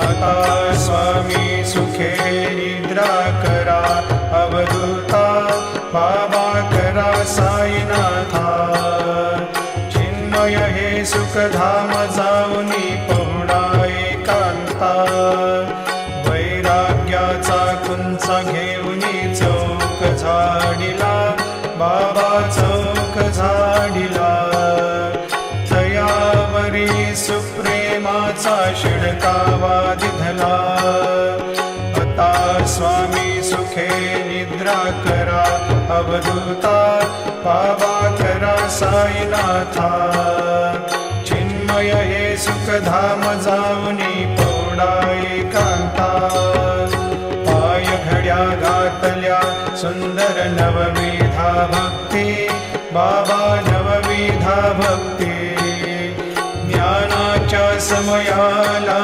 आता स्वामी सुखे निद्रा करा अवधूता बाबा करा साईनाथा चिन्मय हे सुखधाम जाऊनी पहुडा एकांता वैराग्याचा कुंचा घेऊनी चौक झाडिला बाबा चौक झाडिला तयावरी सुप्रेमाचा शिडकावा दिधला आता स्वामी सुखे निद्रा करा अवधूता बाबा करा साईनाथा चिन्मय हे सुखधाम जाऊनी पौडा एकांता पाय घड्या घातल्या सुंदर नवविधा भक्ती बाबा नवविधा भक्ती ज्ञानाच्या समयाला